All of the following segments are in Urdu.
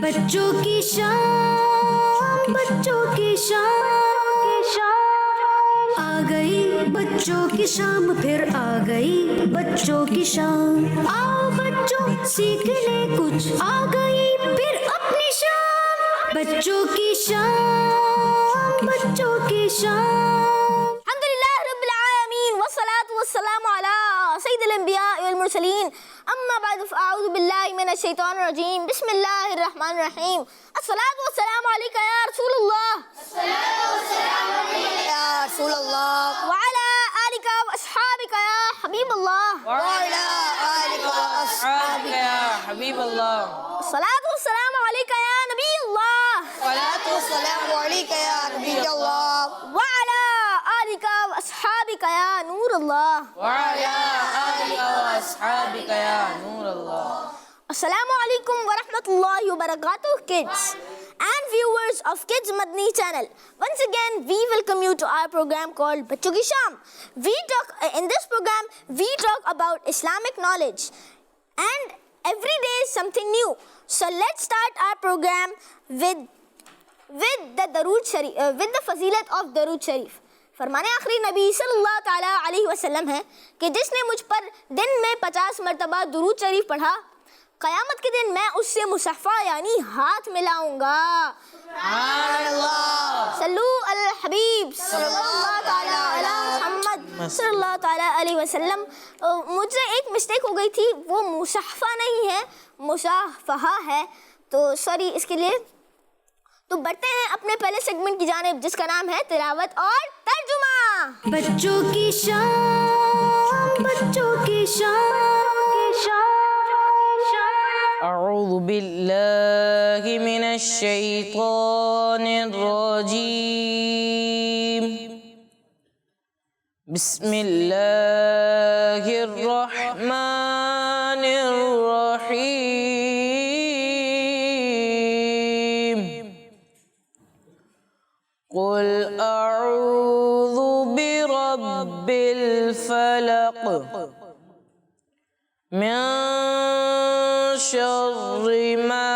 بچوں کی شام، بچوں کی شام آ گئی، بچوں کی شام پھر آ گئی، بچوں کی شام آؤ بچوں سیکھ لے کچھ، آ گئی پھر اپنی شام، بچوں کی شام، بچوں کی شام۔ الحمدللہ رب العالمین والصلاة والسلام علی سید الانبیاء والمرسلین، اما بعد فاعوذ باللہ من الشیطان الرجیم، بسم اللہ الرحمن الرحیم۔ الصلاة والسلام علیکہ یا رسول اللہ، الصلاة والسلام علیکہ یا رسول اللہ، وعلی آلکہ واصحابکہ یا حبیب اللہ، وعلی آلکہ واصحابکہ یا حبیب اللہ، الصلاة والسلام علیکہ یا نبی اللہ، الصلاة والسلام علیکہ یا نبی اللہ، وعلی آلکہ واصحابکہ یا نور اللہ، وعلی آلکہ واصحابکہ یا نور اللہ۔ Assalamu alaikum wa rahmatullahi wa barakatuh, kids and viewers of Kids Madni channel. Once again, we welcome you to our program called Bachon Ki Sham. In this program, we talk about Islamic knowledge, and every day is something new. So let's start our program with the Darood Sharif, with the Fazilat of Darood Sharif. فرمان آخری نبی صلی اللہ تعالیٰ علیہ وسلم ہے کہ جس نے مجھ پر دن میں 50 مرتبہ درود شریف پڑھا، قیامت کے دن میں اس سے مصحفہ یعنی ہاتھ ملاؤں گا۔ سبحان اللہ، صلو علی الحبیب صلی اللہ تعالیٰ علی محمد صلی اللہ تعالیٰ علیہ وسلم۔ مجھ سے ایک مسٹیک ہو گئی تھی، وہ مصحفہ نہیں ہے، مصافحہ ہے، تو سوری اس کے لیے۔ تو بڑھتے ہیں اپنے پہلے سیگمنٹ کی جانب جس کا نام ہے تلاوت اور ترجمہ۔ بچوں کی شام، بچوں کی شام اعوذ باللہ من الشیطان الرجیم، بسم اللہ الرحمن الرحیم، قل اعوذ برب الفلق من شر ما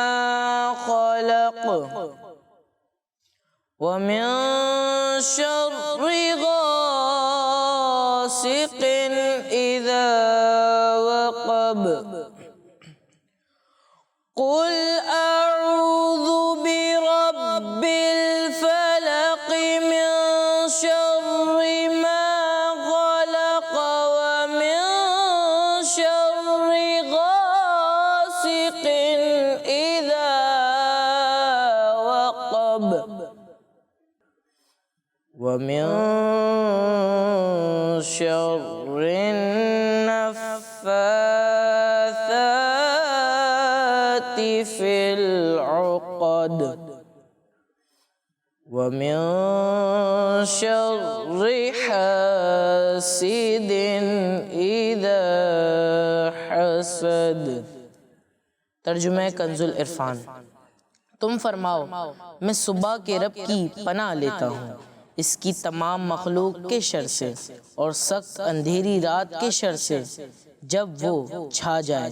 خلق ومن شر غاسق إذا وقب، قل أعوذ برب الفلق من شر ما خلق ومن شر غاسق إذا وقب ومن شر النفاثات في العقد ومن شر حاسد إذا حسد۔ ترجمہ کنز العرفان۔ تم فرماؤ میں صبح کے رب کی پناہ لیتا ہوں اس کی تمام مخلوق کے شر سے اور سخت اندھیری رات کے شر سے جب وہ چھا جائے،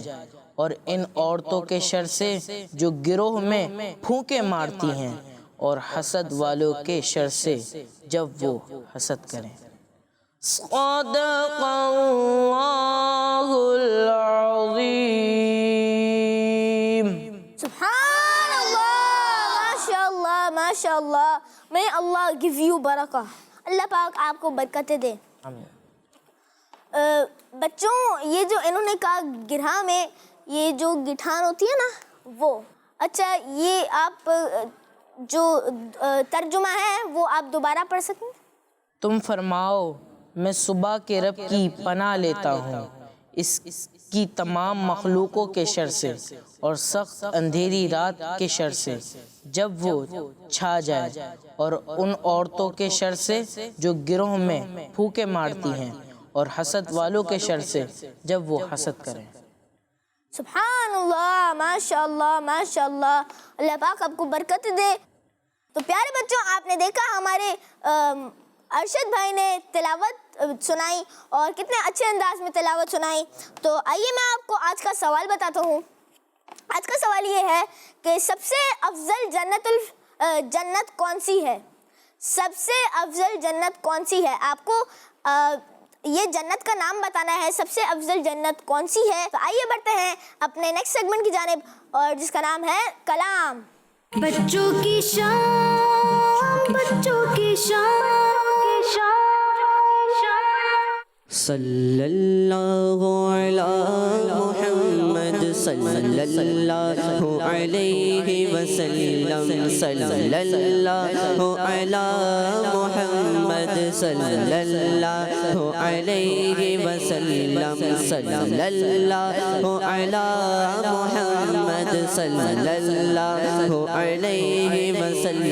اور ان عورتوں کے شر سے جو گروہ میں پھونکے مارتی ہیں، اور حسد والوں کے شر سے جب وہ حسد کریں۔ صدق اللہ العظیم۔ سبحان اللہ، ماشاء اللہ ماشاء اللہ، may اللہ give you برکہ، اللہ پاک آپ کو برکتیں دے۔ بچوں، یہ جو انہوں نے کہا گرہا میں یہ جو گٹھان ہوتی ہے نا وہ، اچھا یہ آپ جو ترجمہ ہے وہ آپ دوبارہ پڑھ سکیں؟ تم فرماؤ میں صبح کے رب کی پناہ لیتا ہوں اس کی تمام مخلوقوں کے شر سے اور سخت اندھیری رات کے شر سے جب وہ چھا جائے، اور ان عورتوں کے شر سے جو گروہ میں پھونکے مارتی ہیں، اور حسد والوں کے شر سے جب وہ حسد کریں۔ سبحان اللہ، ماشاء اللہ ماشاء اللہ، اللہ پاک آپ کو برکت دے۔ تو پیارے بچوں، آپ نے دیکھا ہمارے ارشد بھائی نے تلاوت سنائی اور کتنے اچھے انداز میں تلاوت سنائی۔ تو آئیے میں آپ کو آج کا سوال بتاتا ہوں۔ آج کا سوال یہ ہے کہ سب سے افضل جنت کون سی ہے؟ سب سے افضل جنت کون سی ہے؟ آپ کو یہ جنت کا نام بتانا ہے، سب سے افضل جنت کون سی ہے۔ تو آئیے بڑھتے ہیں اپنے نیکسٹ سیگمنٹ کی جانب، اور جس کا نام ہے کلام۔ بچوں کی شام، بچوں کی شام، صلی اللہ علی محمد صلی اللہ علیہ وسلم، صلی اللہ علی محمد صلی اللہ علیہ وسلم، صلی اللہ علی محمد صلی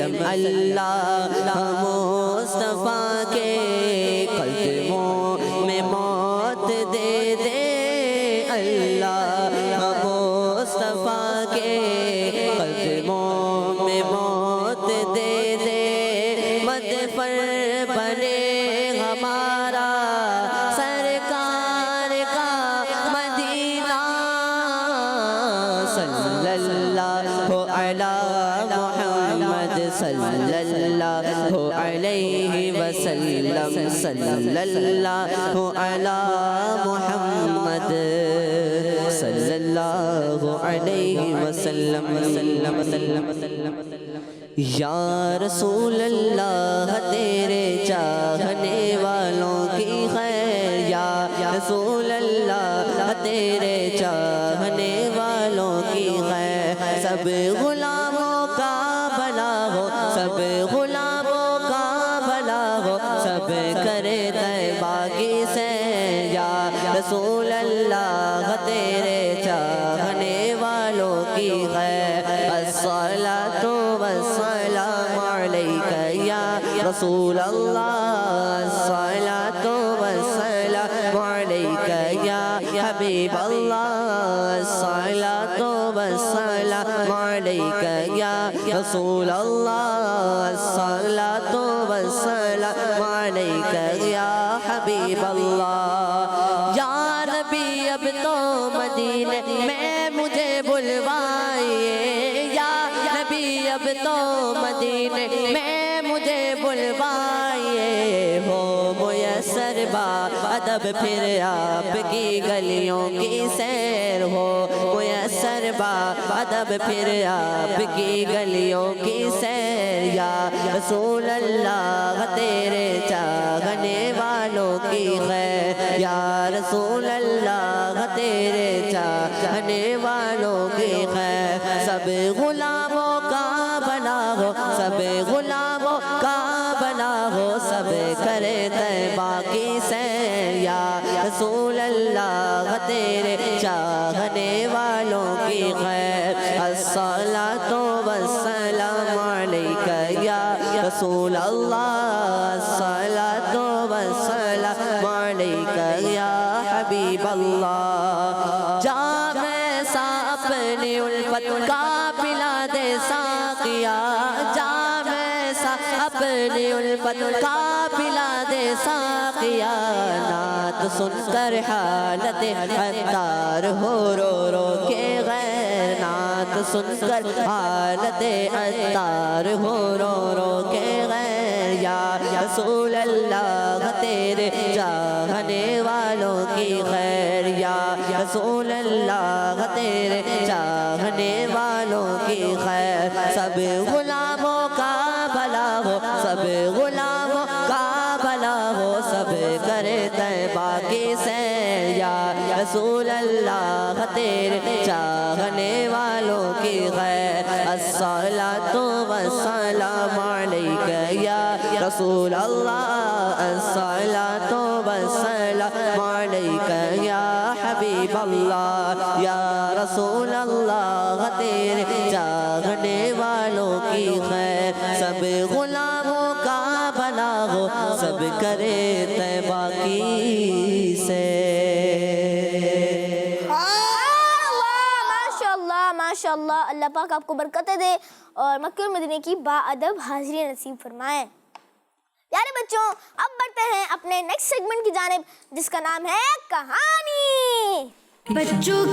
اللہ علیہ وسلم۔ اللہ مصطفیٰ کے قدموں میں موت دے دے، اللہ مصطفیٰ کے قدموں میں موت دے دے، مدفن بنے ہمارا سرکار کا مدینہ، صلی اللہ علی محمد صلی اللہ علیہ وسلم، صلی اللہ علی محمد صلی اللہ علیہ وسلم۔ یا رسول اللہ تیرے چاہنے والوں کی خیر، یا رسول اللہ تیرے چاہنے والوں کی خیر، سب غلاموں کا بھلا ہو، سب غلاموں کا بھلا ہو، سب کرے طیبہ کی سیر، یا رسول اللہ تیرے چاہنے والوں کی خیر، الصلاۃ والسلام علیک یا رسول اللہ، الصلاۃ والسلام علیک یا حبیب اللہ، الصلاۃ والسلام علیک یا رسول اللہ، الصلاۃ والسلام علیک یا حبیب اللہ۔ یا نبی اب تو مدینے میں مجھے بلوائیے، یا نبی اب تو مدینے میں مجھے بلوائیے، ہو میسر با ادب پھر آپ کی گلیوں کی سیر، ہو میسر با ادب پھر آپ کی گلیوں کی سیر، یا رسول اللہ تیرے چاہنے والوں کی خیر، یا رسول اللہ تیرے چاہنے والوں کی خیر، سب غلاموں کا بھلا ہو، سب غلاموں کا بھلا ہو، سب کرے طیبہ کی سیر، یا رسول اللہ تیرے چاہنے والوں کی خیر، الصلاۃ والسلام علیک یا رسول اللہ، الصلاۃ والسلام علیک یا حبیب اللہ۔ جام ایسا اپنی الفت کا پلا دے ساقیا، جام ایسا اپنی الفت کا پلا دے ساقیا، نعت سن کر حالت عطار ہو رو رو کے غیر، نعت سن کر حالت عطار ہو رو رو کے غیر، یا رسول اللہ تیرے چاہنے والوں کی خیر، یا رسول اللہ تیرے چاہنے والوں کی خیر، سب غلاموں کا بھلا ہو، سب غلاموں کا بھلا ہو، سب کرے طیبہ کی سیر، یا رسول اللہ تیرے چاہنے والوں کی خیر، الصلاۃ والسلام علیک یا رسول اللہ، الصلاۃ والسلام علیک یا حبیب اللہ، یا رسول اللہ تیرے چاہنے والوں کی خیر، سب غلاموں کا بھلا ہو، سب کرے طیبہ کی سیر۔ ماشاء اللہ، اللہ پاک آپ کو برکتیں دے اور مکہ اور مدینے کی باادب حاضری نصیب فرمائے۔ پیارے بچوں، اب بڑھتے ہیں اپنے نیکسٹ سیگمنٹ کی جانب، جس کا نام ہے کہانی۔ بچوں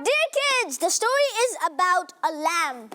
Dear kids, the story is about a lamb.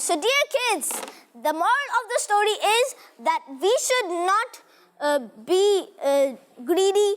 so dear kids, the moral of the story is that we should not be greedy.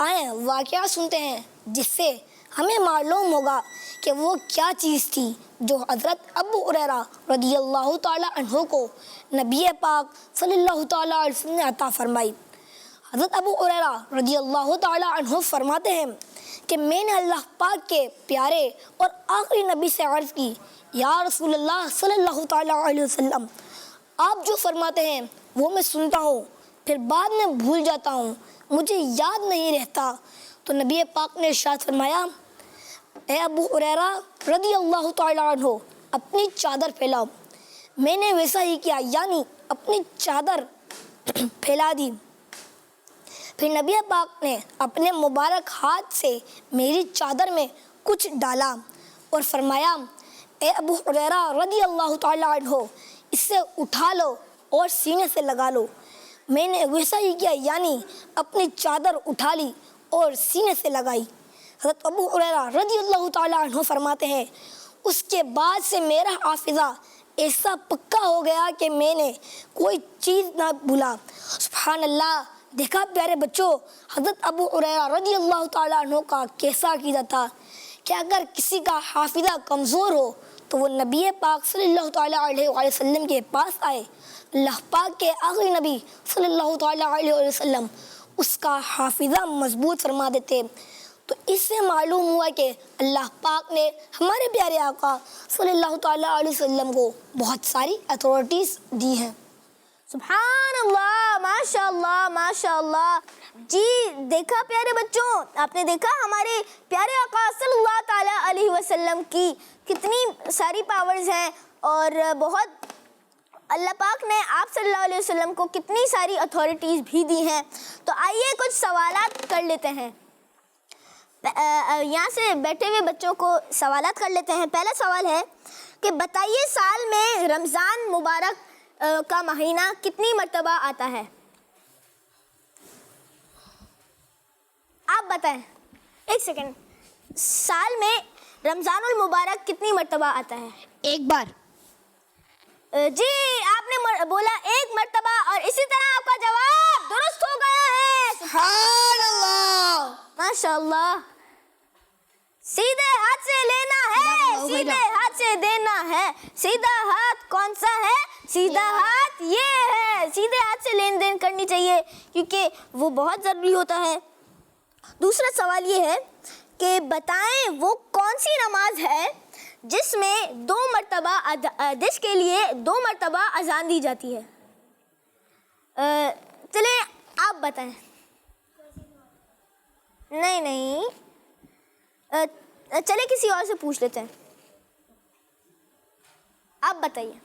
آئیں واقعہ سنتے ہیں جس سے ہمیں معلوم ہوگا کہ وہ کیا چیز تھی جو حضرت ابو ہریرہ رضی اللہ تعالی عنہ کو نبی پاک صلی اللہ تعالی علیہ وسلم نے عطا فرمائی۔ حضرت ابو ہریرہ رضی اللہ تعالی عنہ فرماتے ہیں کہ میں نے اللہ پاک کے پیارے اور آخری نبی سے عرض کی، یا رسول اللہ صلی اللہ تعالی علیہ وسلم، آپ جو فرماتے ہیں وہ میں سنتا ہوں، پھر بعد میں بھول جاتا ہوں، مجھے یاد نہیں رہتا۔ تو نبی پاک نے ارشاد فرمایا، اے ابو ہریرہ رضی اللہ تعالی عنہ، اپنی چادر پھیلاؤ۔ میں نے ویسا ہی کیا، یعنی اپنی چادر پھیلا دی۔ پھر نبی پاک نے اپنے مبارک ہاتھ سے میری چادر میں کچھ ڈالا اور فرمایا، اے ابو ہریرہ رضی اللہ تعالی عنہ، اسے اٹھا لو اور سینے سے لگا لو۔ میں نے ویسا ہی کیا، یعنی اپنی چادر اٹھا لی اور سینے سے لگائی۔ حضرت ابو ہریرہ رضی اللہ تعالی عنہ فرماتے ہیں، اس کے بعد سے میرا حافظہ ایسا پکا ہو گیا کہ میں نے کوئی چیز نہ بھولا۔ سبحان اللہ! دیکھا پیارے بچوں، حضرت ابو ہریرہ رضی اللہ تعالی عنہ کا کیسا عقیدہ تھا کہ اگر کسی کا حافظہ کمزور ہو تو وہ نبی پاک صلی اللہ تعالی علیہ وسلم کے پاس آئے، اللہ پاک کے آخری نبی صلی اللہ تعالی علیہ وسلم اس کا حافظہ مضبوط فرما دیتے۔ تو اس سے معلوم ہوا کہ اللہ پاک نے ہمارے پیارے آقا صلی اللہ تعالی علیہ وسلم کو بہت ساری اتھارٹیز دی ہیں۔ سبحان اللہ، ماشاء اللہ، ماشاء اللہ۔ جی دیکھا پیارے بچوں، آپ نے دیکھا ہمارے پیارے آقا صلی اللہ تعالیٰ علیہ وسلم کی کتنی ساری پاورز ہیں، اور بہت اللہ پاک نے آپ صلی اللہ علیہ وسلم کو کتنی ساری اتھارٹیز بھی دی ہیں۔ تو آئیے کچھ سوالات کر لیتے ہیں، یہاں سے بیٹھے ہوئے بچوں کو سوالات کر لیتے ہیں۔ پہلا سوال ہے کہ بتائیے سال میں رمضان مبارک کا مہینہ کتنی مرتبہ آتا ہے؟ آپ بتائیں، ایک سیکنڈ، سال میں رمضان المبارک کتنی مرتبہ آتا ہے؟ ایک بار۔ جی آپ نے بولا ایک مرتبہ، اور اسی طرح آپ کا جواب درست ہو گیا ہے۔ سبحان اللہ! ماشاء اللہ۔ سیدھے ہاتھ سے لینا ہے، سیدھے ہاتھ سے دینا ہے۔ سیدھا ہاتھ کون سا ہے؟ سیدھا ہاتھ یہ ہے۔ سیدھے ہاتھ سے لین دین کرنی چاہیے کیونکہ وہ بہت ضروری ہوتا ہے۔ دوسرا سوال یہ ہے کہ بتائیں وہ کون سی نماز ہے جس میں جس کے لیے 2 مرتبہ اذان دی جاتی ہے؟ چلیں آپ بتائیں۔ نہیں، چلے کسی اور سے پوچھ لیتے ہیں، آپ بتائیے۔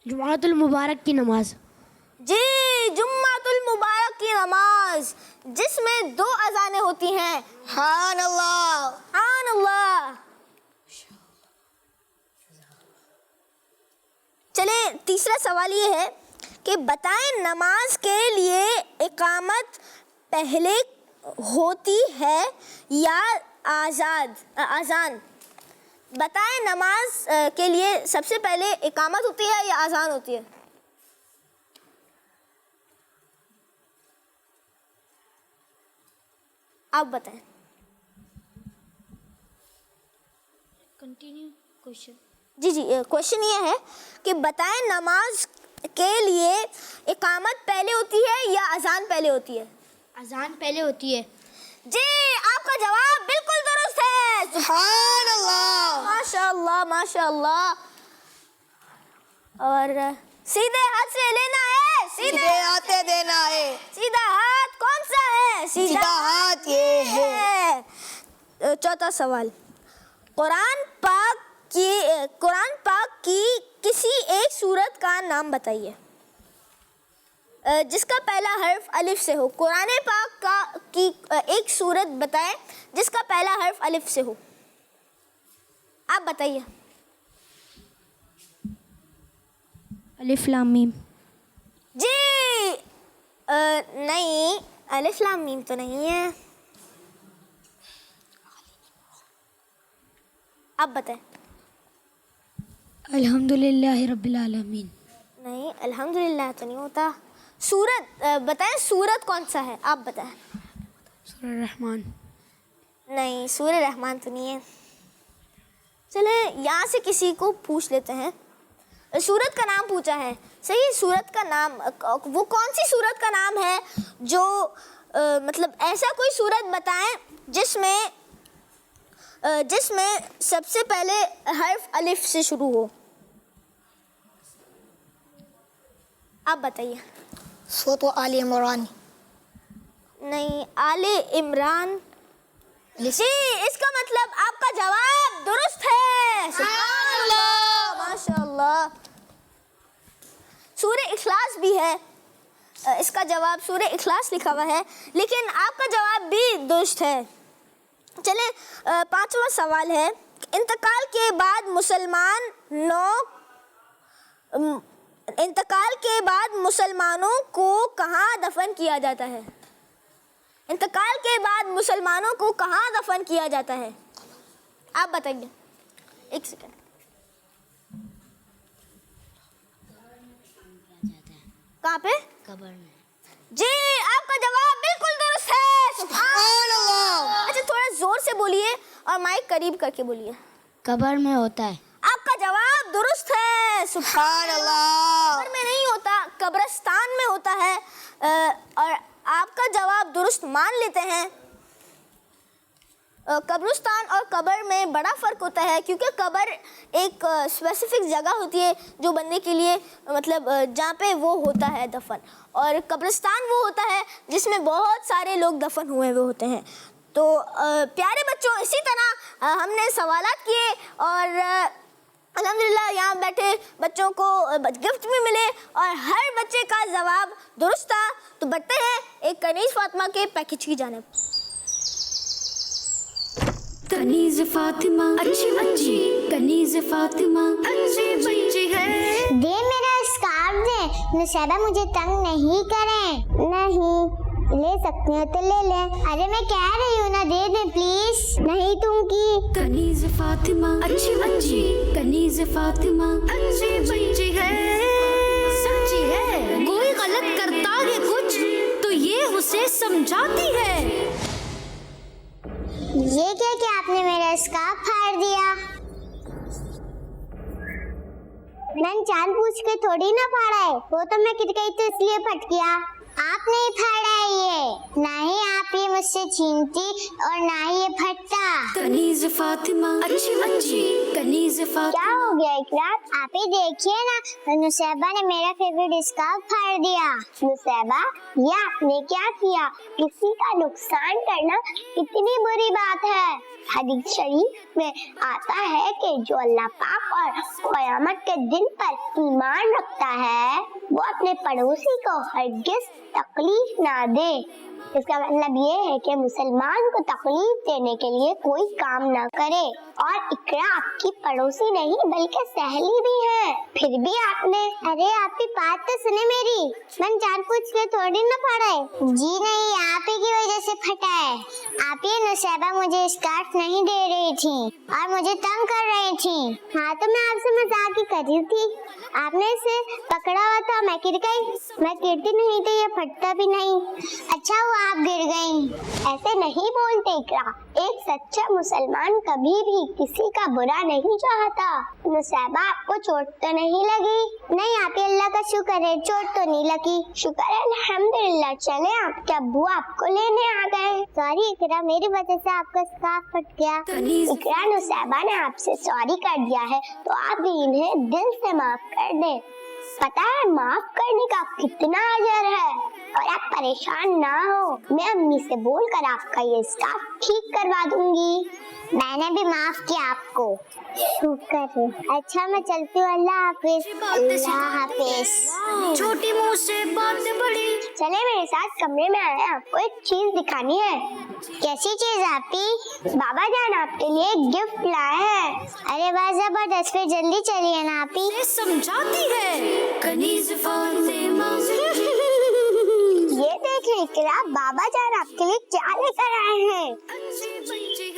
جمعۃ المبارک کی نماز۔ جی جمعۃ المبارک کی نماز جس میں 2 اذانیں ہوتی ہیں۔ سبحان اللہ! سبحان اللہ! چلے تیسرا سوال یہ ہے کہ بتائیں نماز کے لیے اقامت پہلے ہوتی ہے یا آذان؟ بتائیں نماز کے لیے سب سے پہلے اقامت ہوتی ہے یا آذان ہوتی ہے؟ آپ بتائیں۔ جی کوشچن یہ ہے کہ بتائیں نماز کے لیے اقامت پہلے ہوتی ہے یا اذان پہلے ہوتی ہے؟ اذان پہلے ہوتی ہے۔ جی آپ کا جواب بالکل درست ہے۔ سبحان اللہ! ماشاء اللہ، ماشاء اللہ۔ اور سیدھے ہاتھ سے لینا ہے، سیدھے ہاتھ سے دینا ہے۔ سیدھا ہاتھ کون سا ہے؟ سیدھا ہاتھ یہ ہے۔ چوتھا سوال، قرآن پاک کی کسی ایک سورت کا نام بتائیے جس کا پہلا حرف الف سے ہو۔ قرآن پاک کی ایک سورت بتائیں جس کا پہلا حرف الف سے ہو۔ آپ بتائیے۔ الف لام میم۔ جی نہیں، الف لام میم تو نہیں ہے۔ آپ بتائیں۔ الحمدللہ رب العالمین۔ نہیں، الحمدللہ تو نہیں ہوتا۔ سورت بتائیں، سورت کون سا ہے؟ آپ بتائیں۔ سورہ الرحمن. نہیں، سورہ رحمان تو نہیں ہے. چلے یہاں سے کسی کو پوچھ لیتے ہیں. سورت کا نام پوچھا ہے. صحیح، سورت کا نام، وہ کون سی سورت کا نام ہے جو مطلب ایسا کوئی سورت بتائیں جس میں سب سے پہلے حرف الف سے شروع ہو. آپ بتائیے. سورۃ آل عمران. نہیں، آل عمران. جی، اس کا مطلب آپ کا جواب درست ہے. سبحان اللہ، ماشاء اللہ. سورہ اخلاص بھی ہے، اس کا جواب سورہ اخلاص لکھا ہوا ہے، لیکن آپ کا جواب بھی درست ہے. چلیں 5واں سوال ہے. انتقال کے بعد مسلمانوں کو کہاں دفن کیا جاتا ہے؟ انتقال کے بعد مسلمانوں کو کہاں دفن کیا جاتا ہے؟ آپ بتائیے. ایک سیکنڈ. کہاں پہ؟ قبر میں. جی، آپ کا جواب بالکل درست ہے. سبحان اللہ. اچھا، تھوڑا زور سے بولیے اور مائک قریب کر کے بولیے. قبر میں ہوتا ہے. آپ کا جواب درست ہے. سبحان اللہ. قبر میں نہیں ہوتا، قبرستان میں ہوتا ہے. اور آپ کا جواب درست مان لیتے ہیں. قبرستان اور قبر میں بڑا فرق ہوتا ہے، کیونکہ قبر ایک اسپیسیفک جگہ ہوتی ہے جو بندے کے لیے مطلب جہاں پہ وہ ہوتا ہے دفن، اور قبرستان وہ ہوتا ہے جس میں بہت سارے لوگ دفن ہوئے ہوئے ہوتے ہیں. تو پیارے بچوں، اسی طرح ہم نے سوالات کیے اور الحمدللہ یہاں بیٹھے بچوں کو گفٹ بھی ملے اور ہر بچے کا جواب درست تھا. تو بڑھتے ہیں ایک کنیز فاطمہ کے پیکج کی جانب. کنیز فاطمہ اچھی بچی، کنیز فاطمہ اچھی بچی ہے. دے میرا اسکارف دے، نصیبہ مجھے تنگ نہیں کریں. نہیں لے سکتی ہیں تو لے لیں. ارے میں کہہ رہی ہوں نا، دے دیں پلیز. نہیں تم کی. کنیز فاطمہ اچھی بچی، کنیز فاطمہ اچھی بچی ہے. سچی ہے، کوئی غلط کرتا ہے کچھ تو یہ اسے سمجھاتی ہے. یہ کیا کہ آپ نے میرا اسکارف پھاڑ دیا؟ میں نے جان پوچھ کے تھوڑی نہ پھاڑا ہے، وہ تو میں گر گئی تو اس لیے پھٹ گیا. آپ نے ہی پھاڑا ہے یہ، نہ ہی آپ یہ مجھ سے چھینتی اور نہ ہی یہ پھٹتا. کنیز فاطمہ اچھی بچی، کنیز فاطمہ. کیا ہو گیا اقرار؟ آپ ہی دیکھیے نا، نصیبہ نے میرا فیوریٹ اسکارف پھاڑ دیا. نصیبہ، یہ آپ نے کیا کیا؟ کسی کا نقصان کرنا کتنی بری بات ہے. حدیث شریف میں آتا ہے کہ جو اللہ پاک اور قیامت کے دن پر ایمان رکھتا ہے وہ اپنے پڑوسی کو ہرگز تکلیف نہ دے. اس کا مطلب یہ ہے کہ مسلمان کو تکلیف دینے کے لیے کوئی کام نہ کرے. اور اقرا آپ کی پڑوسی نہیں بلکہ سہیلی بھی ہے، پھر بھی آپ نے. ارے آپ کی بات تو سنے میری، میں جان پوچھ کے تھوڑی نہ پھاڑا ہے. جی نہیں، آپ ہی کی وجہ سے پھٹا ہے. آپ ہی نصیبہ مجھے اسکارف نہیں دے رہی تھی اور مجھے تنگ کر رہی تھی. ہاں تو میں آپ سے مذاق ہی کر رہی تھی. آپ نے اسے پکڑا ہوا تھا، میں گر گئی. میں گرتی نہیں تو یہ پھٹتا بھی نہیں. اچھا ہوا آپ گر گئی. ایسے نہیں بولتے اقرا، ایک سچا مسلمان کبھی بھی کسی کا برا نہیں چاہتا. نصیبہ آپ کو چوٹ تو نہیں لگی؟ نہیں، آپ اللہ کا شکر ہے، چوٹ تو نہیں لگی. شکر ہے، الحمدللہ. چلے آپ کے ابو آپ کو لینے آ گئے. سوری اقرا، میری وجہ سے آپ کا اسکارف پھٹ گیا. اقرا، نصیبہ نے آپ سے سوری کر دیا ہے تو آپ بھی انہیں دل سے معاف کر دیں. پتا ہے معاف کرنے کا کتنا اجر ہے. اور آپ پریشان نہ ہو، میں امی سے بول کر آپ کا یہ اسکارف ٹھیک کروا دوں گی. میں نے بھی معاف کیا آپ کو. شکر ہے. اچھا میں چلتی ہوں، اللہ حافظ. اللہ حافظ. چھوٹی منہ سے باتیں بڑی. چلے میرے ساتھ کمرے میں آئے، آپ کو ایک چیز دکھانی ہے. کیسی چیز آپ کی؟ بابا جان آپ کے لیے ایک گفٹ لائے ہیں. ارے واہ زبردست، پھر جلدی چلیے نا آپ ہی. سمجھاتی ہے کنیز فاطمہ. یہ دیکھ لیں اقرا، بابا جان آپ کے لیے کیا لے کر آئے ہیں. اچھی بچی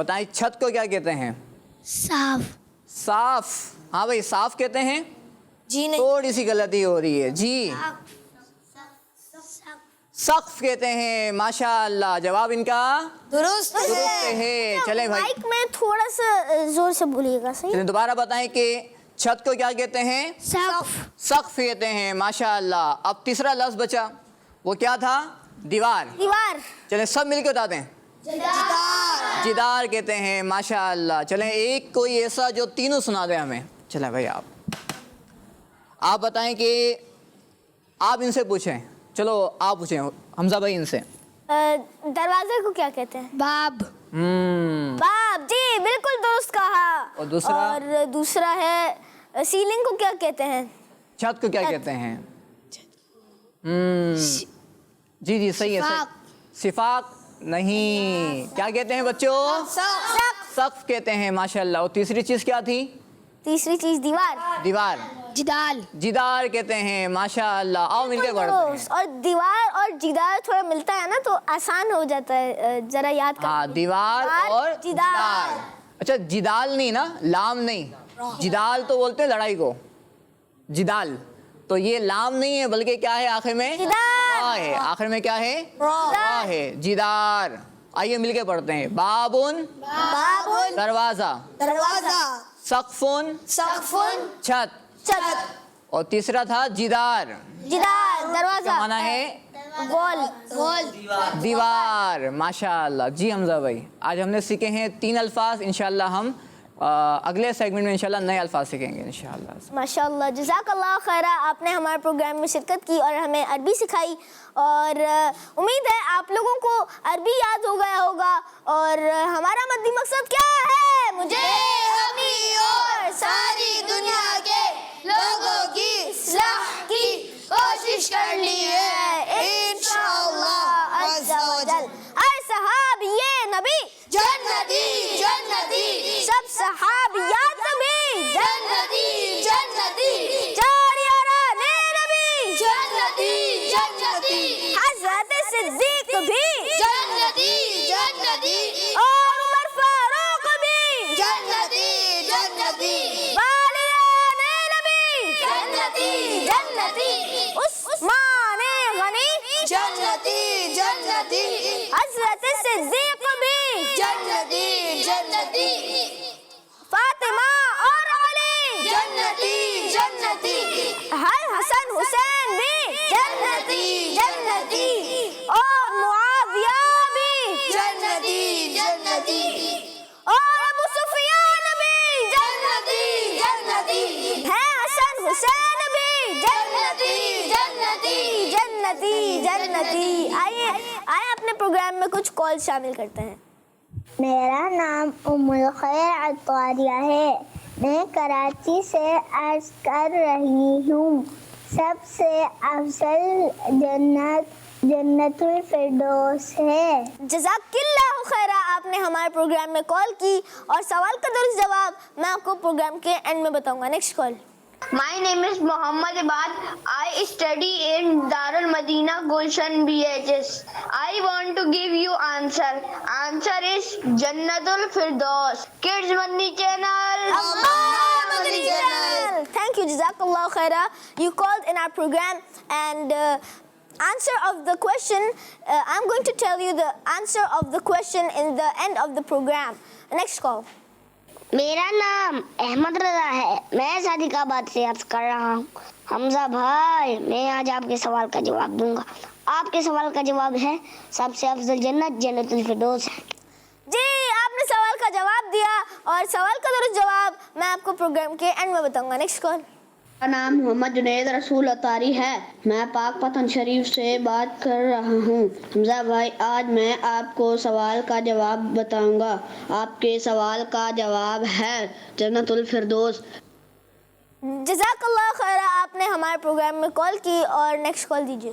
بتائیں چھت کو کیا کہتے ہیں؟ صاف. صاف. ہاں بھائی صاف کہتے ہیں. جی نہیں. تھوڑی سی غلطی ہو رہی ہے. جی سقف کہتے ہیں. ماشاء اللہ جواب ان کا درست ہے. چلیں بھائی مائک میں تھوڑا سا زور سے بولیے گا. صحیح. چلیں دوبارہ بتائیں کہ چھت کو کیا کہتے ہیں؟ سقف. سقف کہتے ہیں. ماشاء اللہ. اب تیسرا لفظ بچا, وہ کیا تھا؟ دیوار. دیوار. چلیں سب مل کے بتا دیں. جدار کہتے ہیں. ماشاء اللہ. چلیں ایک کوئی ایسا جو تینوں سنا دیں ہمیں. چلیں بھائی آپ بتائیں کہ آپ ان سے پوچھیں. چلو آپ پوچھیں حمزہ بھائی ان سے. دروازے کو کیا کہتے ہیں؟ باب. باب. جی بالکل درست کہا. اور دوسرا؟ اور دوسرا ہے سیلنگ کو کیا کہتے ہیں؟ چھت کو کیا کہتے ہیں؟ جی جی صحیح ہے. صفاق نہیں. کیا کہتے ہیں بچوں؟ سقف کہتے ہیں. ماشاء اللہ. اور تیسری چیز کیا تھی؟ تیسری چیز دیوار. دیوار. جدال. جدار کہتے ہیں. ماشاء اللہ. آؤ مل کے پڑھتے ہیں. اور دیوار اور جدار تھوڑا ملتا ہے نا تو آسان ہو جاتا ہے, ذرا یاد کر. ہاں دیوار اور جدار. اچھا جدال نہیں نا, لام نہیں. جدال تو بولتے ہیں لڑائی کو, جدال. تو یہ لام نہیں ہے بلکہ کیا ہے آخر میں؟ جدار ہے. آخر میں کیا ہے؟ ہے. جدار. آئیے مل کے پڑھتے ہیں. بابن. بابن. دروازہ. دروازہ. سقفن. سقفن. چھت. چھت. اور تیسرا تھا جدار. جدار. دروازہ. مانا ہے وال. دیوار. ماشاء اللہ. جی حمزہ بھائی آج ہم نے سیکھے ہیں 3 الفاظ. انشاءاللہ ہم اگلے سیگمنٹ میں انشاءاللہ نئے الفاظ سیکھیں گے انشاءاللہ. ماشاء اللہ. جزاک اللہ خیرہ. آپ نے ہمارے پروگرام میں شرکت کی اور ہمیں عربی سکھائی, اور امید ہے آپ لوگوں کو عربی یاد ہو گیا ہوگا. اور ہمارا مدنی مقصد کیا ہے؟ مجھے ہمیں اور ساری دنیا کے لوگوں کی اصلاح کی کوشش کرنی ہے انشاءاللہ عز و جل. ہر صحابی نبی جنتی جنتی. سب صحابیات نبی جنتی جنتی. جاریان نبی جنتی جنتی. حضرت صدیق بھی جنتی جنتی. اور عمر فاروق بھی جنتی جنتی. والیان نبی جنتی جنتی. عثمان غنی جنتی جنتی. حضرت صدیق بھی جنتی جنتی. فاطمہ اور علی جنتی جنتی. ہر حسن حسین بھی جنتی جنتی. اور معاویہ بھی جنتی جنتی. اور ابو سفیان بھی جنتی جنتی. ہے حسن حسین بھی جنتی جنتی. جنتی جنتی. آئیے اپنے پروگرام میں کچھ کال شامل کرتے ہیں. میرا نام ام الخیر عطاریہ ہے. میں کراچی سے عرض کر رہی ہوں. سب سے افضل جنت الفردوس ہے. جزاک اللہ خیرہ. آپ نے ہمارے پروگرام میں کال کی اور سوال کا درست جواب میں آپ کو پروگرام کے اینڈ میں بتاؤں گا. Next call. My name is Mohammad Ibad. I study in Darul Madina Gulshan BHS. I want to give you answer. Answer is Jannatul Firdaus. Kids Madni Channel. Madani Channel. Thank you. Jazakallah khaira. You called in our program and answer of the question. I'm going to tell you the answer of the question in the end of the program. Next call. میرا نام احمد رضا ہے. میں صادق آباد سے عرض کر رہا ہوں. حمزہ بھائی میں آج آپ کے سوال کا جواب دوں گا. آپ کے سوال کا جواب ہے سب سے افضل جنت جنت الفردوس ہے. جی آپ نے سوال کا جواب دیا اور سوال کا درست جواب میں آپ کو پروگرام کے اینڈ میں بتاؤں گا. نیکسٹ کال. میرا نام محمد جنید رسول اطاری ہے. میں پاک پتن شریف سے بات کر رہا ہوں. حمزہ بھائی آج میں آپ کو سوال کا جواب بتاؤں گا. آپ کے سوال کا جواب ہے جنت الفردوس. جزاک اللہ خیر. آپ نے ہمارے پروگرام میں کال کی اور نیکسٹ کال دیجیے.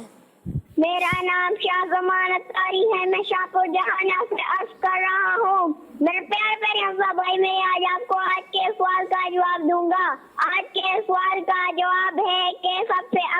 میرا نام شاہ زمان اطاری ہے. میں شاہپور جہانا سے عرض کر رہا ہوں. میرے پیارے حمزہ بھائی میں آج آپ کو آج کے سوال کا جواب دوں گا. آج کے سوال کا جواب ہے کہ سب سے